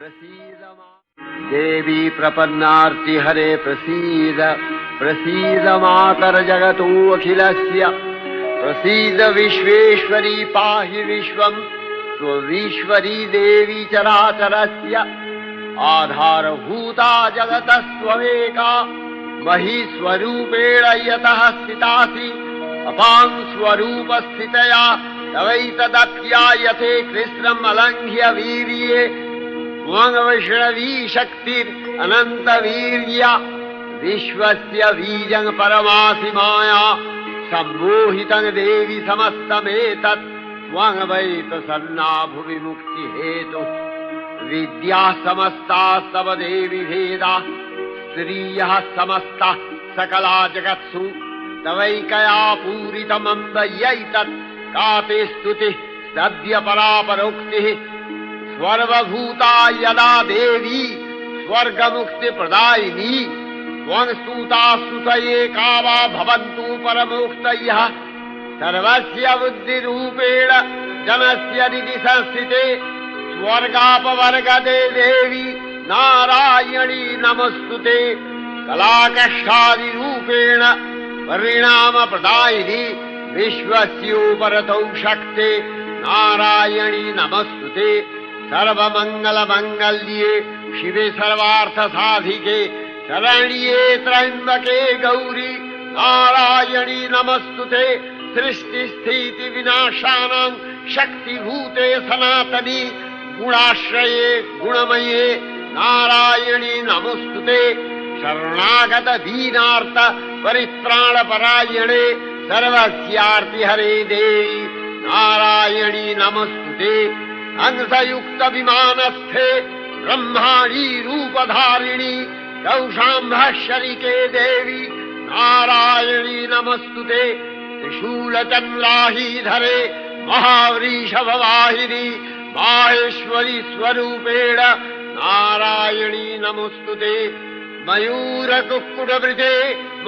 प्रसीद देवी प्रपन्नार्ति हरे प्रसीद प्रसीद मातर जगतो अखिलस्य प्रसीद विश्वेश्वरी पाहि विश्वम् स्वविश्वरी देवी चराचरस्य आधारभूता जगतस्त्वमेका महीस्वरूपेण यतः स्थितासि अपां स्वरूपस्थितया तवैतदप्यायते कृष्णम् अलङ्घ्य वीर्ये त्वं वैष्णवी शक्तिरनन्तवीर्या विश्वस्य बीजं परमासि माया सम्मोहितं देवि समस्तमेतत् त्वं वै प्रसन्ना भुवि मुक्तिहेतुः विद्याः समस्तास्तव देवि भेदाः स्त्रियः समस्ताः सकला जगत्सु तवैकया पूरितमम्बयैतत् का ते स्तुतिः सद्य परापरोक्तिः सर्वभूता यदा देवी स्वर्गमुक्तिप्रदायिनी त्वं स्तुता स्तुतये का वा भवन्तु परमोक्तयः सर्वस्य बुद्धिरूपेण जनस्य हृदि संस्थिते स्वर्गापवर्गदे देवी नारायणी नमस्तुते कलाकष्टादिरूपेण परिणामप्रदायिनी विश्वस्योपरतौ शक्ते नारायणी नमस्तुते सर्वमङ्गलमङ्गल्ये शिवे सर्वार्थसाधिके शरण्ये त्र्यम्बके गौरी नारायणी नमस्तुते सृष्टिस्थितिविनाशानां शक्तिभूते सनातनी गुणाश्रये गुणमये नारायणी नमस्तुते शरणागत दीनार्थ परित्राणपरायणे सर्वस्यार्तिहरे देवी नारायणी नमस्तुते हंसयुक्त विमानस्थे ब्रह्माणी रूपधारिणी कौशाम्भशरिके देवी नारायणी नमस्तुते त्रिशूलचन्द्राहीधरे महावृषभवाहिनी माहेश्वरी स्वरूपेण नारायणी नमस्तुते मयूरकुक्कुटवृते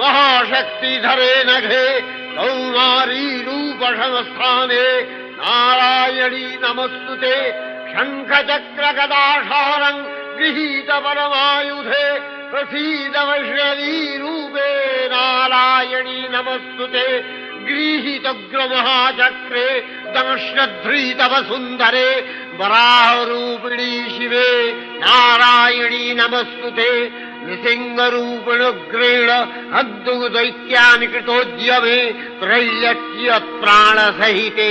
महाशक्तिधरे नघे कौमारी रूपसंस्थाने नारायणी नमस्तुते शङ्खचक्रगदाशारं गृहीत परमायुधे प्रसीद वैष्णवी रूपे नारायणी नमस्तुते गृहीतोग्रमहाचक्रे दंश्नध्रीतवसुन्दरे वराहरूपिणी शिवे नारायणी नमस्तुते नृसिंहरूपिणुग्रेण हन्तुदैत्यानि कृतोद्यमे त्रैलक्ष्य प्राणसहिते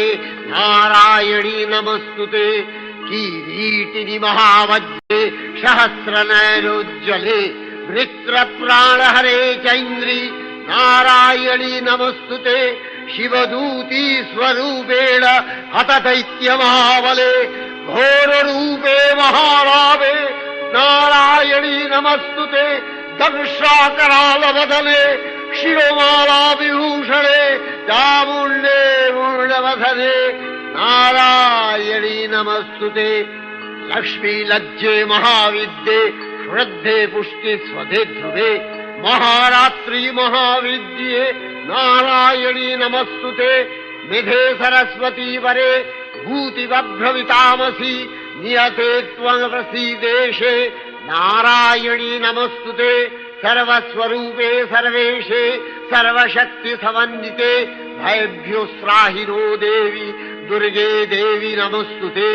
नारायणी नमस्तुते किरीटिनि महावज्रे सहस्रनयनोज्ज्वले वृत्रप्राणहरे चैन्द्री नारायणी नमस्तुते शिवदूती स्वरूपेण हतदैत्यमहाबले घोररूपे महारावे नारायणी नमस्तुते दंशाकरालवदने शिरोमाला विभूषणे चामुण्डे मूर्णवधने नारायणी नमस्तुते लक्ष्मी लज्जे महाविद्ये श्रद्धे पुष्टि स्वधे ध्रुवे महारात्रि महाविद्ये नारायणी नमस्तुते निधे सरस्वती वरे भूतिवभ्रवितामसि नियते त्वं प्रसीदेशे नारायणी नमस्तुते सर्वस्वरूपे सर्वेशे सर्वशक्तिसमन्विते भयभ्यो त्राहि नो देवी दुर्गे देवी नमस्तुते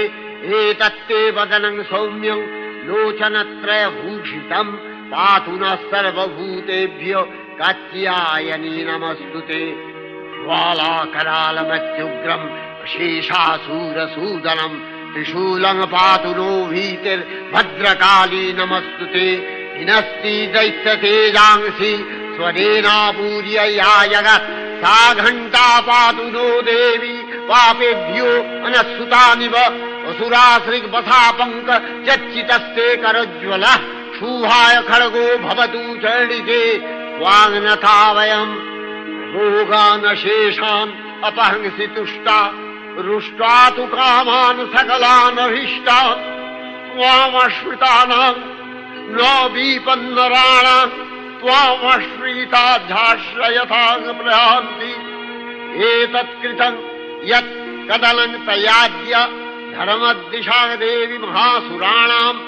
एतत्ते वदनं सौम्यं लोचनत्रयभूषितं पातु नः सर्वभूतेभ्यो कात्यायनी नमस्तुते ज्वालाकरालमत्युग्रं शेषासूरसूदनं त्रिशूलं पातु नो भीतिर्भद्रकाली नमस्तुते हिनस्ति दैत्यतेजांसि स्वनेनापूर्य या जगत् सा घण्टा पातु नो देवी पापेभ्यो अनस्सुतानिव असुराश्रिपथापङ्क चच्चितस्ते करज्वलः शूभाय खड्गो भवतु चण्डिके वाङ्नथा वयम् भोगानशेषान् अपहंसि तुष्टा रुष्टा तु कामान् सकलानभीष्टान् त्वामश्रितानाम् न विपन्नराणाम् त्वामश्रिताध्याश्रयथाङ्प्रयान्ति एतत्कृतम् यत् कदनं तयाज्य धर्मदिशा देवी महासुराणाम्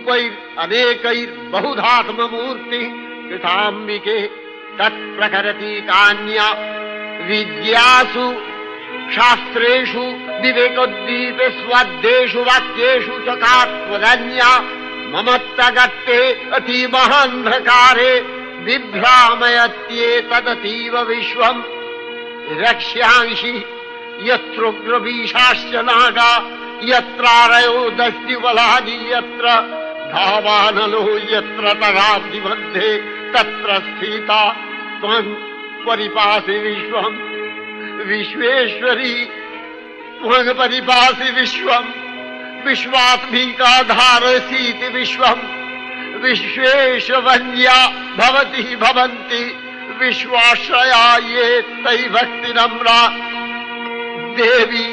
रूपैरनेकैर्बहुधात्ममूर्ति कृताम्बिके तत्प्रकरति कान्या विद्यासु शास्त्रेषु विवेकोद्दीप स्वाद्येषु वाक्येषु च कात्वदन्या ममत्तगत्ते अतिमहान्धकारे बिभ्रामयत्येतदतीव विश्वम् रक्ष्यांसि यत्रोग्रवीशाश्च नागा यत्रारयो दस्युबलानि यत्र धावानलो यत्र तराब्धि मध्ये तत्र स्थिता त्वं परिपासि विश्वम् विश्वेश्वरी त्वं परिपासि विश्वम् विश्वात्मिका धारसीति विश्वम् विश्वेशवन्या भवति भवन्ति विश्वाश्रया ये तै भक्तिनम्रा देवी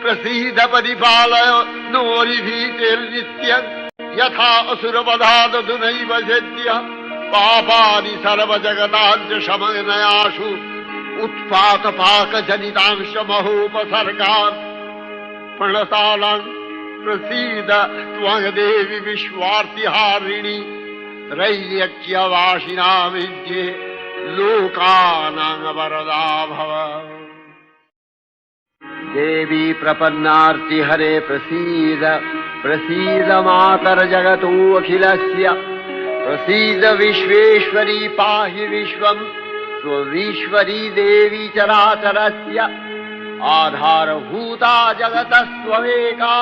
प्रसीद परिपालय नोरिभीतिर्नित्यम् यथा असुरवधादधुनैव सद्य पापानि सर्वजगताञ्च शमनयासु उत्पातपाकजनितांश महोपसर्गान् प्रणतालान् प्रसीद त्वं देवी विश्वार्तिहारिणि त्रैलोक्यवासिना विद्ये लोकानां वरदा भव। देवी प्रपन्नार्ति हरे प्रसीद प्रसीद मातर्जगतो अखिलस्य प्रसीद विश्वेश्वरी पाहि विश्वम् स्वविश्वरी देवी चराचरस्य आधारभूता जगतस्त्वमेका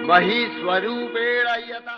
महीस्वरूपेण यतः